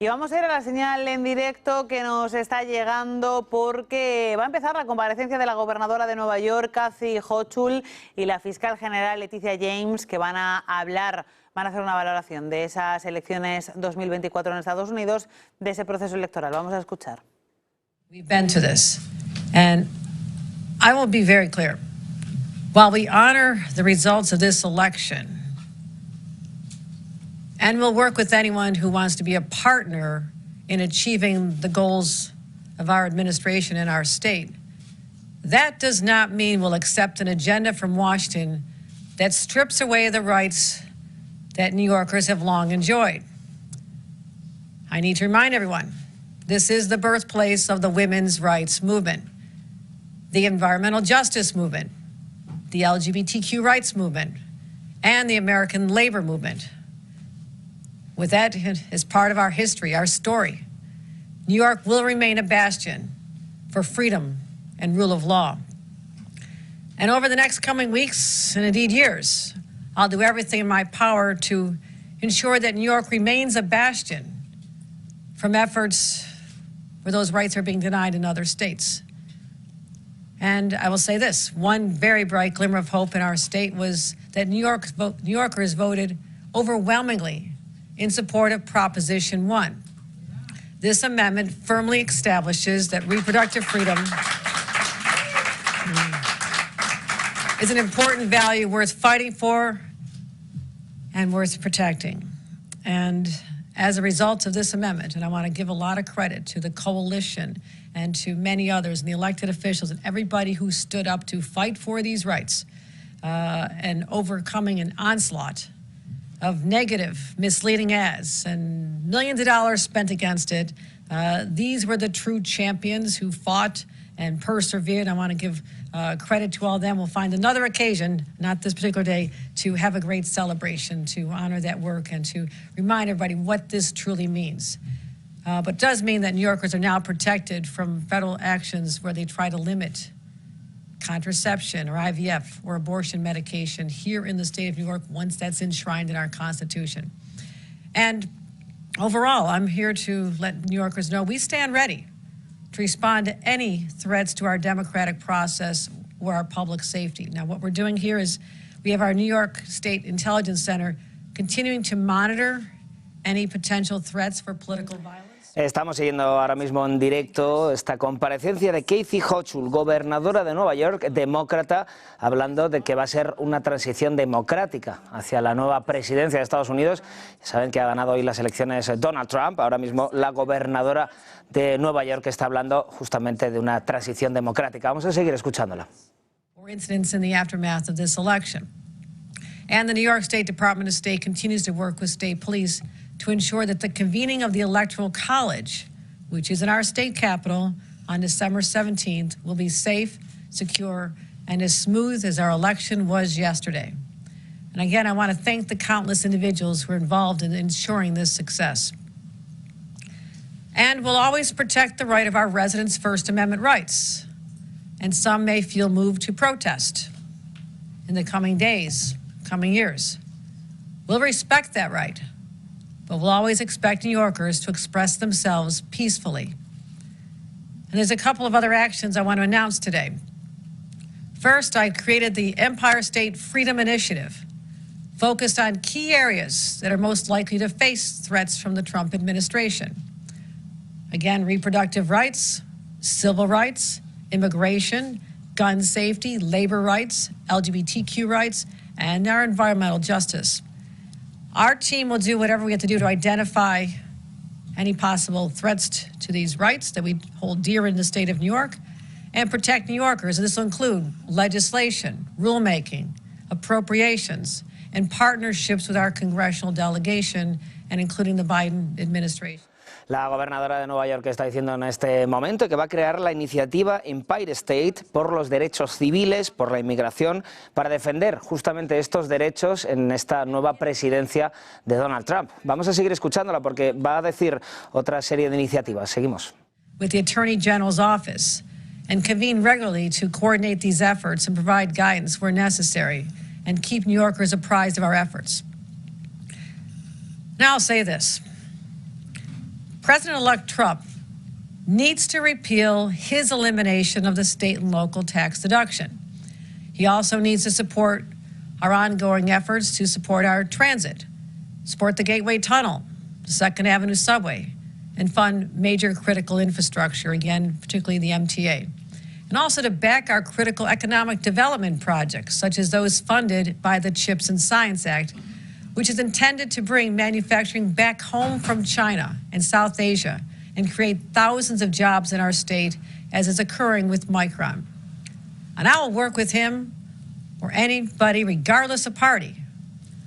Y vamos a ir a la señal en directo que nos está llegando porque va a empezar la comparecencia de la Gobernadora de Nueva York, Hochul, y la fiscal general Leticia James, que van a hacer una valoración de esas elecciones 2024 en Estados Unidos, de ese proceso electoral. Vamos a escuchar. We've been to this, and I will be very clear. While we honor the results of this election, and we'll work with anyone who wants to be a partner in achieving the goals of our administration and our state, that does not mean we'll accept an agenda from Washington that strips away the rights that New Yorkers have long enjoyed. I need to remind everyone, this is the birthplace of the women's rights movement, the environmental justice movement, the LGBTQ rights movement, and the American labor movement. With that as part of our history, our story, New York will remain a bastion for freedom and rule of law. And over the next coming weeks, and indeed years, I'll do everything in my power to ensure that New York remains a bastion from efforts where those rights are being denied in other states. And I will say this, one very bright glimmer of hope in our state was that New Yorkers voted overwhelmingly in support of Proposition 1. This amendment firmly establishes that reproductive freedom is an important value worth fighting for and worth protecting. And as a result of this amendment, and I want to give a lot of credit to the coalition and to many others and the elected officials and everybody who stood up to fight for these rights and overcoming an onslaught of negative, misleading ads and millions of dollars spent against it. These were the true champions who fought and persevered. I want to give credit to all of them. We'll find another occasion, not this particular day, to have a great celebration, to honor that work and to remind everybody what this truly means. But it does mean that New Yorkers are now protected from federal actions where they try to limit contraception or IVF or abortion medication here in the state of New York once that's enshrined in our Constitution. And overall, I'm here to let New Yorkers know we stand ready to respond to any threats to our democratic process or our public safety. Now, what we're doing here is we have our New York State Intelligence Center continuing to monitor any potential threats for political violence. Estamos siguiendo ahora mismo en directo esta comparecencia de Hochul, gobernadora de Nueva York, demócrata, hablando de que va a ser una transición democrática hacia la nueva presidencia de Estados Unidos. Saben que ha ganado hoy las elecciones Donald Trump. Ahora mismo la gobernadora de Nueva York está hablando justamente de una transición democrática. Vamos a seguir escuchándola. Incidents in the aftermath of this election. And the New York State Department of State continues to work with state police to ensure that the convening of the Electoral College, which is in our state capitol on December 17th, will be safe, secure, and as smooth as our election was yesterday. And again, I want to thank the countless individuals who are involved in ensuring this success. And we'll always protect the right of our residents' First Amendment rights. And some may feel moved to protest in the coming days, coming years. We'll respect that right. But we'll always expect New Yorkers to express themselves peacefully. And there's a couple of other actions I want to announce today. First, I created the Empire State Freedom Initiative, focused on key areas that are most likely to face threats from the Trump administration. Again, reproductive rights, civil rights, immigration, gun safety, labor rights, LGBTQ rights, and our environmental justice. Our team will do whatever we have to do to identify any possible threats to these rights that we hold dear in the state of New York and protect New Yorkers. And this will include legislation, rulemaking, appropriations, and partnerships with our congressional delegation and including the Biden administration. La gobernadora de Nueva York está diciendo en este momento que va a crear la iniciativa Empire State por los derechos civiles, por la inmigración, para defender justamente estos derechos en esta nueva presidencia de Donald Trump. Vamos a seguir escuchándola porque va a decir otra serie de iniciativas. Seguimos. With the Attorney General's office and convene regularly to coordinate these efforts and provide guidance where necessary and keep New Yorkers apprised of our efforts. Now I'll say this. President-elect Trump needs to repeal his elimination of the state and local tax deduction. He also needs to support our ongoing efforts to support our transit, support the Gateway Tunnel, the 2nd Avenue subway, and fund major critical infrastructure, again, particularly the MTA. And also to back our critical economic development projects, such as those funded by the CHIPS and Science Act, which is intended to bring manufacturing back home from China and South Asia and create thousands of jobs in our state, as is occurring with Micron. And I will work with him or anybody, regardless of party,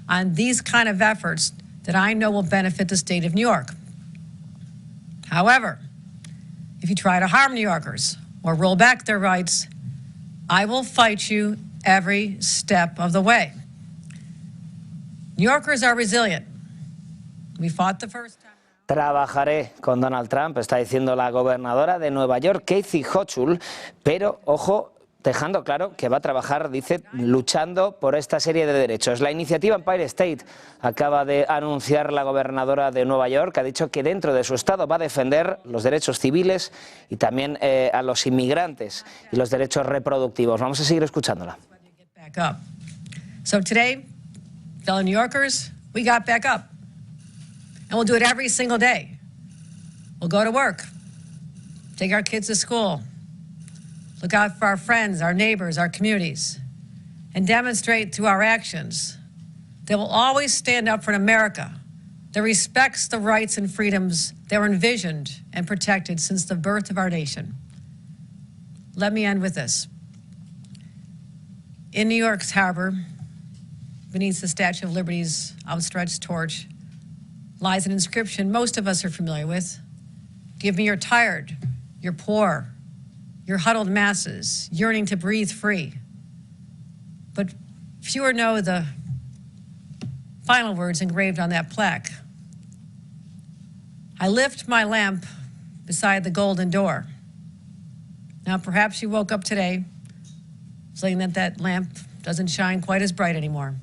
on these kind of efforts that I know will benefit the state of New York. However, if you try to harm New Yorkers or roll back their rights, I will fight you every step of the way. New Yorkers are resilient. We fought the first time. Trabajaré con Donald Trump, está diciendo la gobernadora de Nueva York, Hochul, pero, ojo, dejando claro que va a trabajar, dice, luchando por esta serie de derechos. La iniciativa Empire State acaba de anunciar la gobernadora de Nueva York, ha dicho que dentro de su estado va a defender los derechos civiles y también a los inmigrantes y los derechos reproductivos. Vamos a seguir escuchándola. So today, fellow New Yorkers, we got back up. And we'll do it every single day. We'll go to work, take our kids to school, look out for our friends, our neighbors, our communities, and demonstrate through our actions that we'll always stand up for an America that respects the rights and freedoms that were envisioned and protected since the birth of our nation. Let me end with this. In New York's harbor, beneath the Statue of Liberty's outstretched torch, lies an inscription most of us are familiar with. Give me your tired, your poor, your huddled masses, yearning to breathe free. But fewer know the final words engraved on that plaque. I lift my lamp beside the golden door. Now, perhaps you woke up today saying that that lamp doesn't shine quite as bright anymore.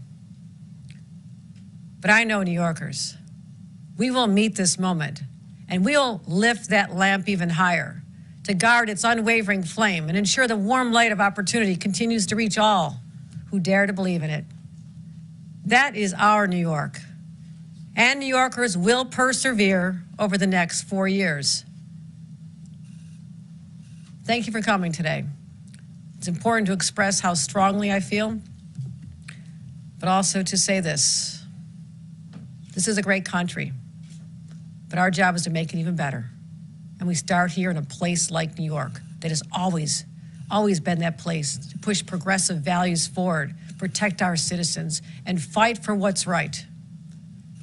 But I know New Yorkers. We will meet this moment, and we'll lift that lamp even higher to guard its unwavering flame and ensure the warm light of opportunity continues to reach all who dare to believe in it. That is our New York, and New Yorkers will persevere over the next 4 years. Thank you for coming today. It's important to express how strongly I feel, but also to say this. This is a great country, but our job is to make it even better. And we start here in a place like New York that has always been that place to push progressive values forward, protect our citizens, and fight for what's right.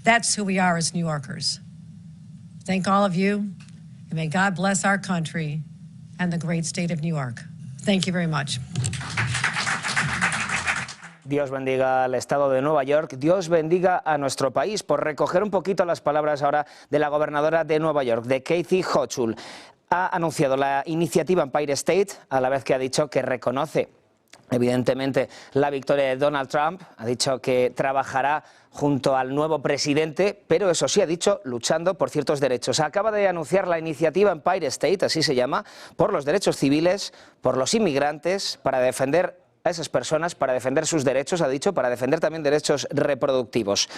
That's who we are as New Yorkers. Thank all of you, and may God bless our country and the great state of New York. Thank you very much. Dios bendiga al Estado de Nueva York, Dios bendiga a nuestro país, por recoger un poquito las palabras ahora de la gobernadora de Nueva York, de Hochul. Ha anunciado la iniciativa Empire State, a la vez que ha dicho que reconoce evidentemente la victoria de Donald Trump, ha dicho que trabajará junto al nuevo presidente, pero eso sí ha dicho, luchando por ciertos derechos. Acaba de anunciar la iniciativa Empire State, así se llama, por los derechos civiles, por los inmigrantes, para defender a esas personas, para defender sus derechos, ha dicho, para defender también derechos reproductivos.